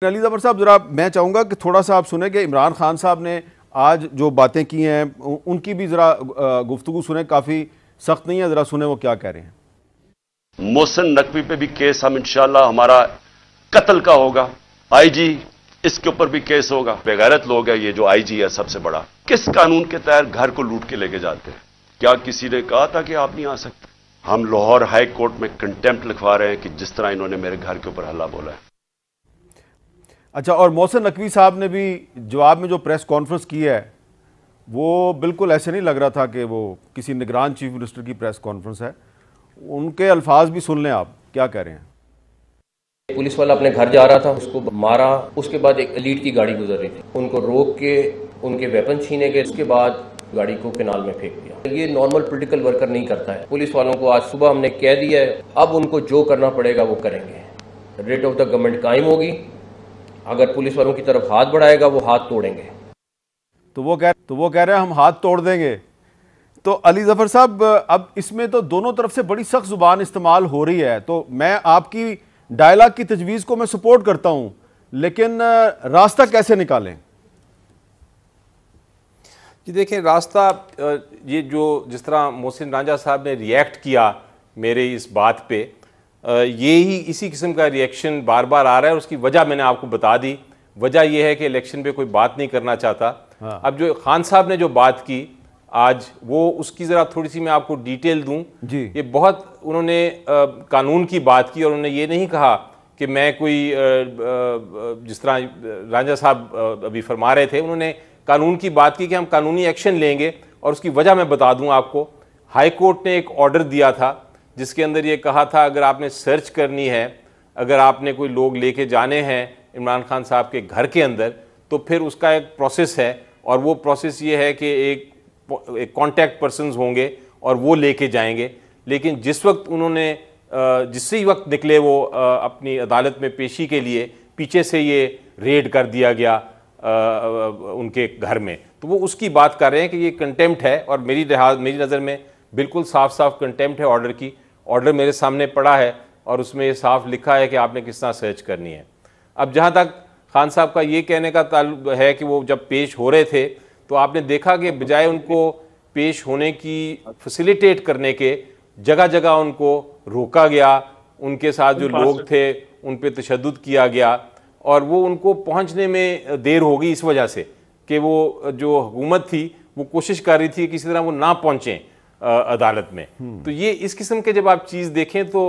अली ज़फ़र साहब, ज़रा मैं चाहूँगा कि थोड़ा सा आप सुने कि इमरान खान साहब ने आज जो बातें की हैं उनकी भी ज़रा गुफ्तगू सुने, काफ़ी सख्त नहीं है, ज़रा सुने वो क्या कह रहे हैं। मोहसिन नकवी पे भी केस हम इंशाल्लाह हमारा कत्ल का होगा, आईजी इसके ऊपर भी केस होगा। बेगैरत लोग है ये जो आईजी है सबसे बड़ा, किस कानून के तहत घर को लूट के लेके जाते हैं? क्या किसी ने कहा था कि आप नहीं आ सकते? हम लाहौर हाई कोर्ट में कंटेम्प्ट लिखवा रहे हैं कि जिस तरह इन्होंने मेरे घर के ऊपर हल्ला बोला है। अच्छा, और मोहसिन नकवी साहब ने भी जवाब में जो प्रेस कॉन्फ्रेंस की है वो बिल्कुल ऐसे नहीं लग रहा था कि वो किसी निगरान चीफ मिनिस्टर की प्रेस कॉन्फ्रेंस है। उनके अल्फाज भी सुन लें, आप क्या कह रहे हैं। पुलिस वाला अपने घर जा रहा था, उसको मारा, उसके बाद एक एलीट की गाड़ी गुजर रही थी, उनको रोक के उनके वेपन छीने गए, उसके बाद गाड़ी को कैनाल में फेंक दिया। ये नॉर्मल पॉलिटिकल वर्कर नहीं करता है। पुलिस वालों को आज सुबह हमने कह दिया है, अब उनको जो करना पड़ेगा वो करेंगे। रेट ऑफ द गवर्नमेंट कायम होगी, अगर पुलिस वालों की तरफ हाथ बढ़ाएगा वो हाथ तोड़ेंगे। तो वो कह रहे हैं हम हाथ तोड़ देंगे। तो अली ज़फ़र साहब, अब इसमें तो दोनों तरफ से बड़ी सख्त जुबान इस्तेमाल हो रही है, तो मैं आपकी डायलॉग की तजवीज़ को मैं सपोर्ट करता हूं, लेकिन रास्ता कैसे निकालें? जी देखें, रास्ता ये जो जिस तरह मोहसिन रांझा साहब ने रिएक्ट किया मेरे इस बात पे, ये ही इसी किस्म का रिएक्शन बार बार आ रहा है। उसकी वजह मैंने आपको बता दी। वजह यह है कि इलेक्शन पे कोई बात नहीं करना चाहता। हाँ। अब जो खान साहब ने जो बात की आज, वो उसकी ज़रा थोड़ी सी मैं आपको डिटेल दूं जी। ये बहुत उन्होंने कानून की बात की और उन्होंने ये नहीं कहा कि मैं कोई जिस तरह रांझा साहब अभी फरमा रहे थे, उन्होंने कानून की बात की कि हम कानूनी एक्शन लेंगे। और उसकी वजह मैं बता दूं आपको, हाई कोर्ट ने एक ऑर्डर दिया था जिसके अंदर ये कहा था अगर आपने सर्च करनी है, अगर आपने कोई लोग लेके जाने हैं इमरान खान साहब के घर के अंदर, तो फिर उसका एक प्रोसेस है। और वो प्रोसेस ये है कि एक कॉन्टैक्ट पर्सन्स होंगे और वो लेके जाएंगे। लेकिन जिस वक्त उन्होंने जिस वक्त निकले वो अपनी अदालत में पेशी के लिए, पीछे से ये रेड कर दिया गया उनके घर में, तो वो उसकी बात कर रहे हैं कि ये कंटेम्प्ट है। और मेरी नज़र में बिल्कुल साफ साफ कंटेम्प्ट है ऑर्डर की। ऑर्डर मेरे सामने पड़ा है और उसमें ये साफ लिखा है कि आपने किस तरह सर्च करनी है। अब जहाँ तक खान साहब का ये कहने का ताल्लुक है कि वो जब पेश हो रहे थे तो आपने देखा कि बजाय उनको पेश होने की फैसिलिटेट करने के, जगह जगह उनको रोका गया, उनके साथ जो लोग थे उन पे तशद्दुद किया गया और वो उनको पहुंचने में देर हो गई इस वजह से कि वो जो हुकूमत थी वो कोशिश कर रही थी किसी तरह वो ना पहुंचें अदालत में। तो ये इस किस्म के जब आप चीज़ देखें तो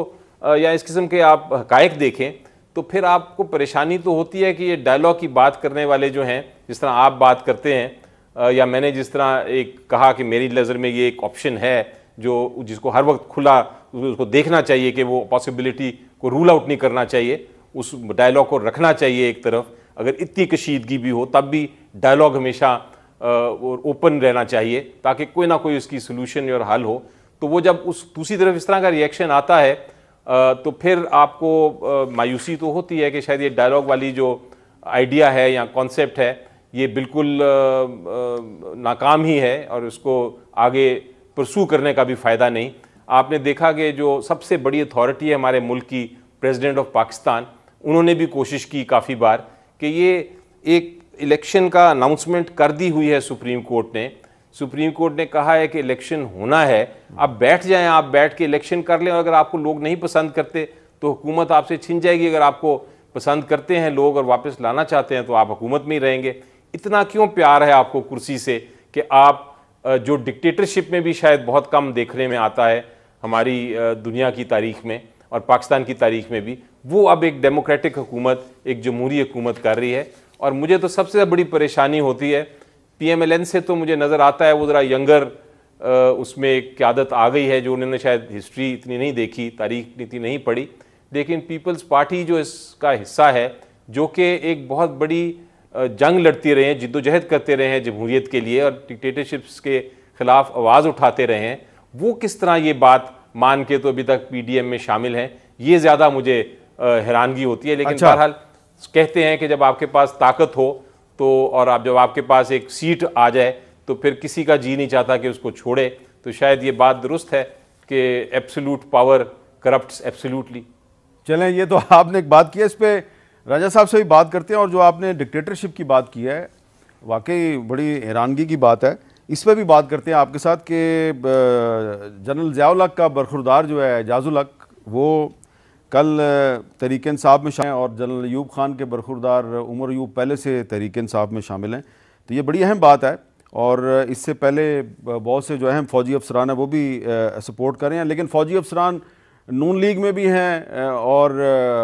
या इस किस्म के आप हकायक देखें तो फिर आपको परेशानी तो होती है कि ये डायलॉग की बात करने वाले जो हैं, जिस तरह आप बात करते हैं या मैंने जिस तरह एक कहा कि मेरी नज़र में ये एक ऑप्शन है जो जिसको हर वक्त खुला उसको देखना चाहिए कि वो पॉसिबिलिटी को रूल आउट नहीं करना चाहिए, उस डायलॉग को रखना चाहिए एक तरफ। अगर इतनी कशीदगी भी हो तब भी डायलॉग हमेशा ओपन रहना चाहिए ताकि कोई ना कोई उसकी सोल्यूशन और हल हो। तो वो जब उस दूसरी तरफ इस तरह का रिएक्शन आता है तो फिर आपको मायूसी तो होती है कि शायद ये डायलॉग वाली जो आइडिया है या कॉन्सेप्ट है ये बिल्कुल नाकाम ही है और उसको आगे परसू करने का भी फ़ायदा नहीं। आपने देखा कि जो सबसे बड़ी अथॉरिटी है हमारे मुल्क की, प्रेसिडेंट ऑफ पाकिस्तान, उन्होंने भी कोशिश की काफ़ी बार कि ये एक इलेक्शन का अनाउंसमेंट कर दी हुई है सुप्रीम कोर्ट ने। सुप्रीम कोर्ट ने कहा है कि इलेक्शन होना है, आप बैठ जाएं, आप बैठ के इलेक्शन कर लें। अगर आपको लोग नहीं पसंद करते तो हुकूमत आपसे छिन जाएगी, अगर आपको पसंद करते हैं लोग और वापस लाना चाहते हैं तो आप हुकूमत में ही रहेंगे। इतना क्यों प्यार है आपको कुर्सी से कि आप जो डिक्टेटरशिप में भी शायद बहुत कम देखने में आता है हमारी दुनिया की तारीख में और पाकिस्तान की तारीख में भी, वो अब एक डेमोक्रेटिक हुकूमत, एक जमहूरी हुकूमत कर रही है। और मुझे तो सबसे बड़ी परेशानी होती है PMLN से, तो मुझे नज़र आता है वो ज़रा यंगर उसमें एक क़यादत आ गई है जो उन्होंने शायद हिस्ट्री इतनी नहीं देखी, तारीख इतनी नहीं पढ़ी। लेकिन पीपल्स पार्टी जो इसका हिस्सा है, जो कि एक बहुत बड़ी जंग लड़ती रहे हैं, जिद्दोजहद करते रहे हैं जमहूरियत के लिए और डिक्टेटरशिप्स के ख़िलाफ़ आवाज़ उठाते रहे हैं, वो किस तरह ये बात मान के तो अभी तक PDM में शामिल हैं, ये ज़्यादा मुझे हैरानगी होती है। लेकिन अच्छा। बहरहाल कहते हैं कि जब आपके पास ताकत हो तो और जब आपके पास एक सीट आ जाए तो फिर किसी का जी नहीं चाहता कि उसको छोड़े। तो शायद ये बात दुरुस्त है कि एब्सोल्यूट पावर करप्ट्स एब्सोल्यूटली। चलें, ये तो आपने एक बात की है, इस पर राजा साहब से भी बात करते हैं, और जो आपने डिक्टेटरशिप की बात की है वाकई बड़ी हैरानगी की बात है, इस पर भी बात करते हैं आपके साथ कि जनरल ज़िया-उल हक का बरखुरदार जो है एजाज़ुल हक, वो कल तहरीक इंसाफ में शामिल हैं, और जनरल अयूब खान के बरखुरदार उमर अयूब पहले से तहरीक इंसाफ में शामिल हैं। तो ये बड़ी अहम बात है, और इससे पहले बहुत से जो अहम फ़ौजी अफसरान हैं वो भी सपोर्ट कर रहे हैं, लेकिन फ़ौजी अफसरान नून लीग में भी हैं और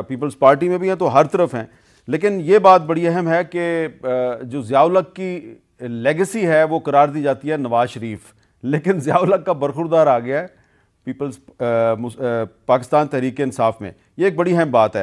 पीपल्स पार्टी में भी हैं, तो हर तरफ हैं। लेकिन ये बात बड़ी अहम है कि जो ज़िया-उल हक की लेगेसी है वो करार दी जाती है नवाज शरीफ, लेकिन ज़िया-उल हक का बरखुरदार आ गया है पीपल्स पाकिस्तान तहरीक इंसाफ में। ये एक बड़ी अहम बात है।